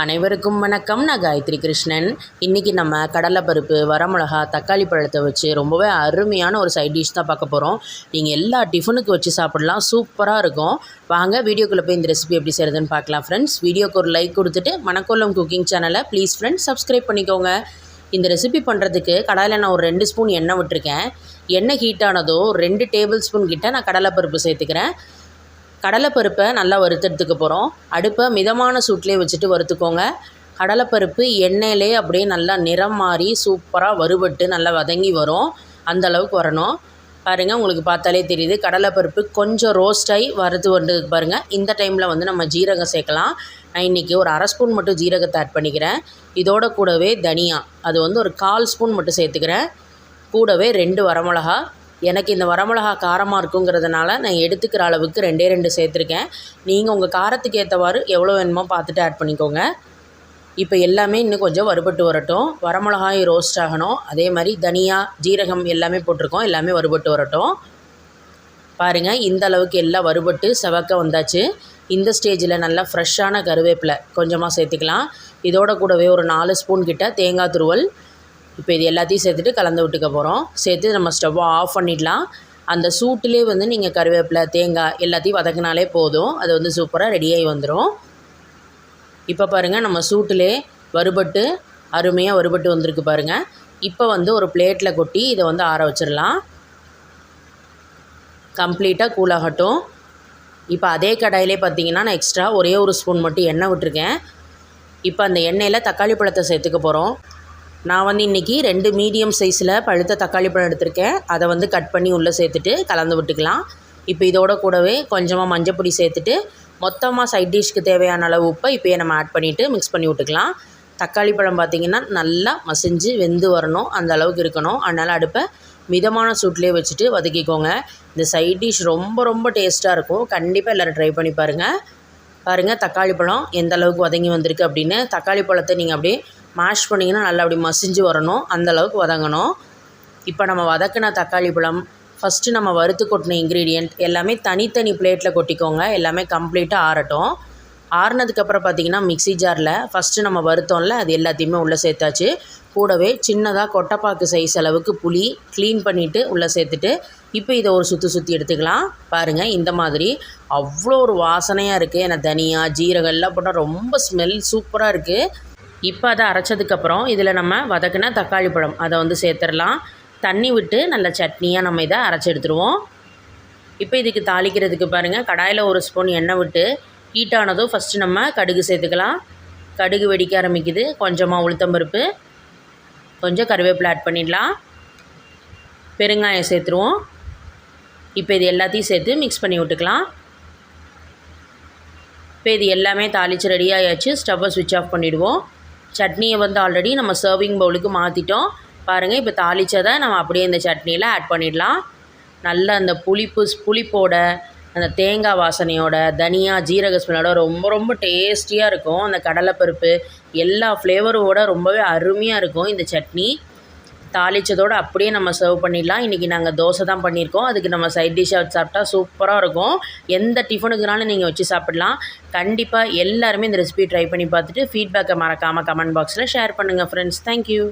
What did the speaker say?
அனைவருக்கும் வணக்கம். நான் காயத்ரி கிருஷ்ணன். இன்றைக்கி நம்ம கடலைப்பருப்பு, வரமிளகா, தக்காளி பழத்தை வச்சு ரொம்பவே அருமையான ஒரு சைட் டிஷ் தான் பார்க்க போகிறோம். நீங்கள் எல்லா டிஃபனுக்கு வச்சு சாப்பிட்லாம், சூப்பராக இருக்கும். வாங்க வீடியோக்குள்ளே போய் இந்த ரெசிபி எப்படி செய்கிறதுன்னு பார்க்கலாம் ஃப்ரெண்ட்ஸ். வீடியோக்கு ஒரு லைக் கொடுத்துட்டு மணக்கோலம் குக்கிங் சேனலை ப்ளீஸ் ஃப்ரெண்ட்ஸ் சப்ஸ்கிரைப் பண்ணிக்கோங்க. இந்த ரெசிபி பண்ணுறதுக்கு கடாயில் நான் ஒரு 2 ஸ்பூன் எண்ணெய் விட்டுருக்கேன். எண்ணெய் ஹீட் ஆனதோ 2 டேபிள் ஸ்பூன் கிட்ட நான் கடலைப்பருப்பு சேர்த்துக்கிறேன். கடலைப்பருப்பை நல்லா வறுத்தெடுத்துக்க போகிறோம். அடுப்பை மிதமான சூட்லேயே வச்சுட்டு வறுத்துக்கோங்க. கடலைப்பருப்பு எண்ணெயிலே அப்படியே நல்லா நிறம் மாறி சூப்பராக வறுபட்டு நல்லா வதங்கி வரும். அந்த அளவுக்கு வரணும். பாருங்கள், உங்களுக்கு பார்த்தாலே தெரியுது கடலைப்பருப்பு கொஞ்சம் ரோஸ்டாகி வறுத்து வந்ததுக்கு பாருங்கள். இந்த டைமில் வந்து நம்ம ஜீரகம் சேர்க்கலாம். நான் இன்றைக்கி ஒரு 1/2 ஸ்பூன் மட்டும் ஜீரகத்தை ஆட் பண்ணிக்கிறேன். இதோட கூடவே தனியா அது வந்து ஒரு 1/4 ஸ்பூன் மட்டும் சேர்த்துக்கிறேன். கூடவே 2 வரமிளகா. எனக்கு இந்த வரமிளகா காரமாக இருக்குங்கிறதுனால நான் எடுத்துக்கிற அளவுக்கு 2 சேர்த்துருக்கேன். நீங்கள் உங்கள் காரத்துக்கு ஏற்றவாறு எவ்வளோ வேணுமோ பார்த்துட்டு ஆட் பண்ணிக்கோங்க. இப்போ எல்லாமே இன்னும் கொஞ்சம் வறுபட்டு வரட்டும். வரமிளகாய் ரோஸ்ட் ஆகணும். அதே மாதிரி தனியா, ஜீரகம் எல்லாமே போட்டிருக்கோம். எல்லாமே வறுபட்டு வரட்டும். பாருங்கள், இந்த அளவுக்கு எல்லாம் வறுபட்டு செவக்க வந்தாச்சு. இந்த ஸ்டேஜில் நல்லா ஃப்ரெஷ்ஷான கருவேப்பிலை கொஞ்சமாக சேர்த்துக்கலாம். இதோட கூடவே ஒரு 4 ஸ்பூன் கிட்ட தேங்காய் துருவல். இப்போ இது எல்லாத்தையும் சேர்த்துட்டு கலந்து விட்டுக்க போகிறோம். சேர்த்து நம்ம ஸ்டவ்வை ஆஃப் பண்ணிடலாம். அந்த சூட்டிலே வந்து நீங்கள் கருவேப்பிலை, தேங்காய் எல்லாத்தையும் வதக்கினாலே போதும். அது வந்து சூப்பராக ரெடியாகி வந்துடும். இப்போ பாருங்கள், நம்ம சூட்டிலே வறுபட்டு அருமையாக வறுபட்டு வந்திருக்கு பாருங்கள். இப்போ வந்து ஒரு பிளேட்டில் கொட்டி இதை வந்து ஆற வச்சிடலாம். கம்ப்ளீட்டாக கூலாகட்டும். இப்போ அதே கடாயிலே பார்த்தீங்கன்னா நான் எக்ஸ்ட்ரா ஒரே ஒரு ஸ்பூன் மட்டும் எண்ணெய் விட்டுருக்கேன். இப்போ அந்த எண்ணெயில் தக்காளி பழத்தை சேர்த்துக்க போகிறோம். நான் வந்து இன்றைக்கி 2 மீடியம் சைஸில் பழுத்த தக்காளி பழம் எடுத்திருக்கேன். அதை வந்து கட் பண்ணி உள்ளே சேர்த்துட்டு கலந்து விட்டுக்கலாம். இப்போ இதோட கூடவே கொஞ்சமாக மஞ்சப்பொடி சேர்த்துட்டு மொத்தமாக சைட் டிஷ்க்கு தேவையான அளவு உப்பை இப்போயே நம்ம ஆட் பண்ணிவிட்டு மிக்ஸ் பண்ணி விட்டுக்கலாம். தக்காளி பழம் பார்த்திங்கன்னா நல்லா மசிஞ்சு வெந்து வரணும், அந்த அளவுக்கு இருக்கணும். அதனால் அடுப்பை மிதமான சூட்லேயே வச்சுட்டு வதக்கிக்கோங்க. இந்த சைட் டிஷ் ரொம்ப ரொம்ப டேஸ்ட்டாக இருக்கும். கண்டிப்பாக எல்லோரும் ட்ரை பண்ணி பாருங்கள். தக்காளி பழம் எந்த அளவுக்கு வதங்கி வந்திருக்கு அப்படின்னு. தக்காளி பழத்தை நீங்கள் அப்படியே மேஷ் பண்ணிங்கன்னா நல்லா அப்படி மசிஞ்சு வரணும், அந்தளவுக்கு வதங்கணும். இப்போ நம்ம வதக்கின தக்காளி பழம், ஃபஸ்ட்டு நம்ம வறுத்து கொட்டின இன்க்ரீடியண்ட் எல்லாமே தனித்தனி பிளேட்டில் கொட்டிக்கோங்க. எல்லாமே கம்ப்ளீட்டாக ஆறட்டும். ஆறுனதுக்கப்புறம் பார்த்திங்கன்னா மிக்ஸி ஜாரில் ஃபஸ்ட்டு நம்ம வறுத்தோம்ல அது எல்லாத்தையுமே உள்ளே சேர்த்தாச்சு. கூடவே சின்னதாக கொட்டைப்பாக்கு சைஸ் அளவுக்கு புளி க்ளீன் பண்ணிவிட்டு உள்ளே சேர்த்துட்டு இப்போ இதை ஒரு சுற்றி எடுத்துக்கலாம். பாருங்கள், இந்த மாதிரி அவ்வளோ ஒரு வாசனையாக இருக்குது. ஏன்னா தனியா, ஜீரகம் எல்லாம் போட்டால் ரொம்ப ஸ்மெல் சூப்பராக இருக்குது. இப்போ அதை அரைச்சதுக்கப்புறம் இதில் நம்ம வதக்கின தக்காளி பழம் அதை வந்து சேர்த்துடலாம். தண்ணி விட்டு நல்ல சட்னியாக நம்ம இதை அரைச்சி எடுத்துருவோம். இப்போ இதுக்கு தாளிக்கிறதுக்கு பாருங்கள், கடாயில் ஒரு ஸ்பூன் எண்ணெய் விட்டு ஹீட் ஆனதும் ஃபஸ்ட்டு நம்ம கடுகு சேர்த்துக்கலாம். கடுகு வெடிக்க ஆரம்பிக்குது. கொஞ்சமாக உளுத்தம்பருப்பு, கொஞ்சம் கருவேப்பிலை ஆட் பண்ணிடலாம். பெருங்காயம் சேர்த்துருவோம். இப்போ இது எல்லாத்தையும் சேர்த்து மிக்ஸ் பண்ணி விட்டுக்கலாம். இப்போ இது எல்லாமே தாளித்து ரெடியாகியாச்சு. ஸ்டவ்வை ஸ்விட்ச் ஆஃப் பண்ணிவிடுவோம். சட்னியை வந்து ஆல்ரெடி நம்ம சர்விங் பவுலுக்கு மாற்றிட்டோம். பாருங்கள், இப்போ தாளித்ததை நம்ம அப்படியே இந்த சட்னியில் ஆட் பண்ணிடலாம். நல்லா அந்த புளிப்போட அந்த தேங்காய் வாசனையோட தனியா, ஜீரக ஸ்மெல்லோட ரொம்ப ரொம்ப டேஸ்டியாக இருக்கும். அந்த கடலைப்பருப்பு எல்லா ஃப்ளேவரோட ரொம்பவே அருமையாக இருக்கும் இந்த சட்னி. தாளித்ததோடு அப்படியே நம்ம சர்வ் பண்ணிடலாம். இன்றைக்கி நாங்கள் தோசை தான் பண்ணியிருக்கோம். அதுக்கு நம்ம சைட் டிஷ்ஷாக வச்சு சாப்பிட்டா சூப்பராக இருக்கும். எந்த டிஃபனுக்குனாலும் நீங்கள் வச்சு சாப்பிடலாம். கண்டிப்பாக எல்லாருமே இந்த ரெசிபி ட்ரை பண்ணி பார்த்துட்டு ஃபீட்பேக்கை மறக்காமல் கமெண்ட் பாக்ஸில் ஷேர் பண்ணுங்கள் ஃப்ரெண்ட்ஸ். தேங்க்யூ.